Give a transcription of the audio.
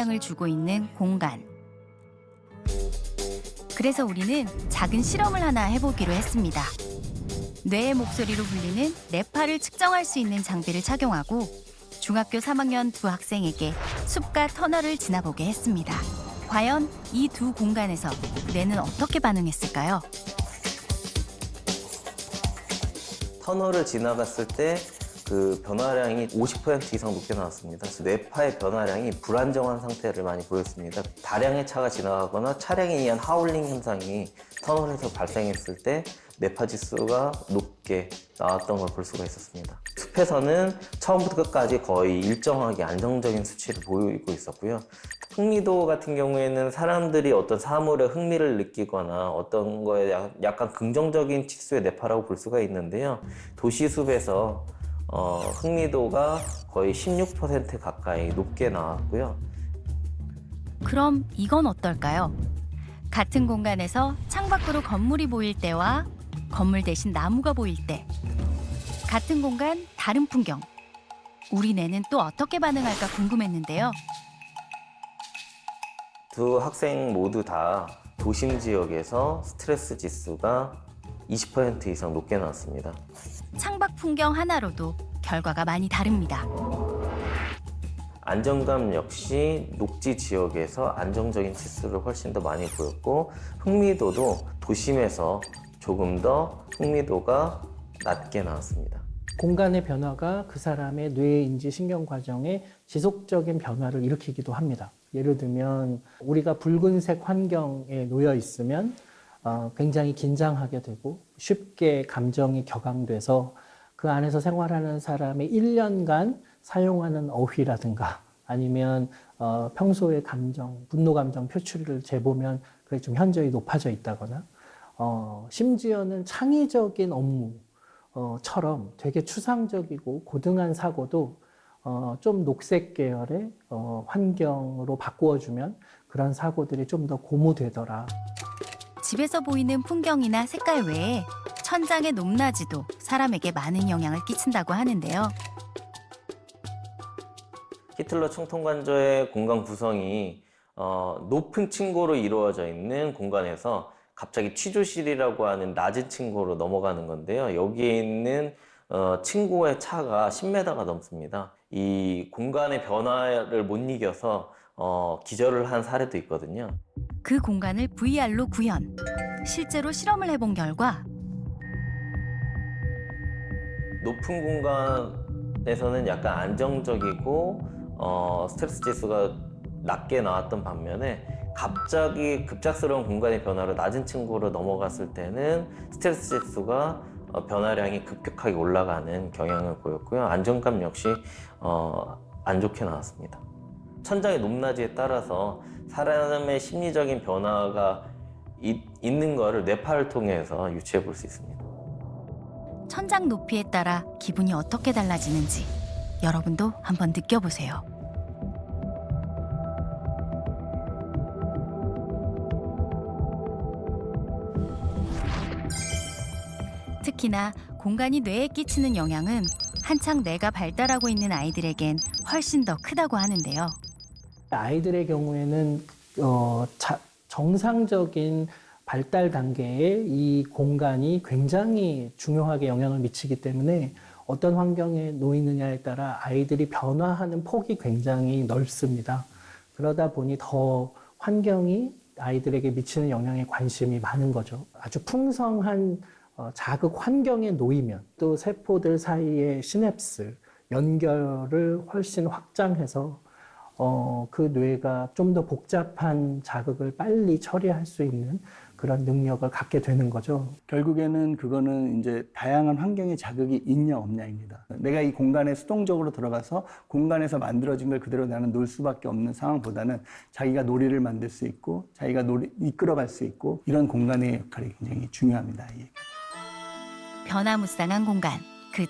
영향을 주고 있는 공간. 그래서 우리는 작은 실험을 하나 해보기로 했습니다. 뇌의 목소리로 불리는 뇌파를 측정할 수 있는 장비를 착용하고 중학교 3학년 두 학생에게 숲과 터널을 지나보게 했습니다. 과연 이 두 공간에서 뇌는 어떻게 반응했을까요? 터널을 지나갔을 때 그 변화량이 50% 이상 높게 나왔습니다. 그래서 뇌파의 변화량이 불안정한 상태를 많이 보였습니다. 다량의 차가 지나가거나 차량에 의한 하울링 현상이 터널에서 발생했을 때 뇌파 지수가 높게 나왔던 걸 볼 수가 있었습니다. 숲에서는 처음부터 끝까지 거의 일정하게 안정적인 수치를 보이고 있었고요. 흥미도 같은 경우에는 사람들이 어떤 사물에 흥미를 느끼거나 어떤 거에 약간 긍정적인 치수의 뇌파라고 볼 수가 있는데요. 도시숲에서 흥미도가 거의 16% 가까이 높게 나왔고요. 그럼 이건 어떨까요? 같은 공간에서 창밖으로 건물이 보일 때와 건물 대신 나무가 보일 때, 같은 공간, 다른 풍경. 우리 뇌는 또 어떻게 반응할까 궁금했는데요. 두 학생 모두 다 도심 지역에서 스트레스 지수가 20% 이상 높게 나왔습니다. 창밖 풍경 하나로도 결과가 많이 다릅니다. 안정감 역시 녹지 지역에서 안정적인 지수를 훨씬 더 많이 보였고, 흥미도도 도심에서 조금 더 흥미도가 낮게 나왔습니다. 공간의 변화가 그 사람의 뇌 인지 신경 과정에 지속적인 변화를 일으키기도 합니다. 예를 들면 우리가 붉은색 환경에 놓여 있으면 굉장히 긴장하게 되고 쉽게 감정이 격앙돼서 그 안에서 생활하는 사람의 1년간 사용하는 어휘라든가 아니면 평소의 감정, 분노 감정 표출을 재보면 그게 좀 현저히 높아져 있다거나 심지어는 창의적인 업무처럼 되게 추상적이고 고등한 사고도 좀 녹색 계열의 환경으로 바꾸어주면 그런 사고들이 좀 더 고무되더라. 집에서 보이는 풍경이나 색깔 외에 천장의 높낮이도 사람에게 많은 영향을 끼친다고 하는데요. 히틀러 총통관저의 공간 구성이 높은 층고로 이루어져 있는 공간에서 갑자기 취조실이라고 하는 낮은 층고로 넘어가는 건데요. 여기에 있는 층고의 차가 10m가 넘습니다. 이 공간의 변화를 못 이겨서 기절을 한 사례도 있거든요. 그 공간을 VR로 구현. 실제로 실험을 해본 결과 높은 공간에서는 약간 안정적이고 스트레스 지수가 낮게 나왔던 반면에 갑자기 급작스러운 공간의 변화로 낮은 층고로 넘어갔을 때는 스트레스 지수가 변화량이 급격하게 올라가는 경향을 보였고요. 안정감 역시 안 좋게 나왔습니다. 천장의 높낮이에 따라서 사람의 심리적인 변화가 있는 것을 뇌파를 통해서 유추해 볼 수 있습니다. 천장 높이에 따라 기분이 어떻게 달라지는지 여러분도 한번 느껴보세요. 특히나 공간이 뇌에 끼치는 영향은 한창 뇌가 발달하고 있는 아이들에겐 훨씬 더 크다고 하는데요. 아이들의 경우에는 정상적인 발달 단계에 이 공간이 굉장히 중요하게 영향을 미치기 때문에 어떤 환경에 놓이느냐에 따라 아이들이 변화하는 폭이 굉장히 넓습니다. 그러다 보니 더 환경이 아이들에게 미치는 영향에 관심이 많은 거죠. 아주 풍성한 자극 환경에 놓이면 또 세포들 사이의 시냅스, 연결을 훨씬 확장해서 그 뇌가 좀 더 복잡한 자극을 빨리 처리할 수 있는 그런 능력을 갖게 되는 거죠. 결국에는 그거는 이제 다양한 환경의 자극이 있냐 없냐입니다. 내가 이 공간에 수동적으로 들어가서 공간에서 만들어진 걸 그대로 나는 놀 수밖에 없는 상황보다는 자기가 놀이를 만들 수 있고 자기가 이끌어갈 수 있고 이런 공간의 역할이 굉장히 중요합니다. 변화무쌍한 공간.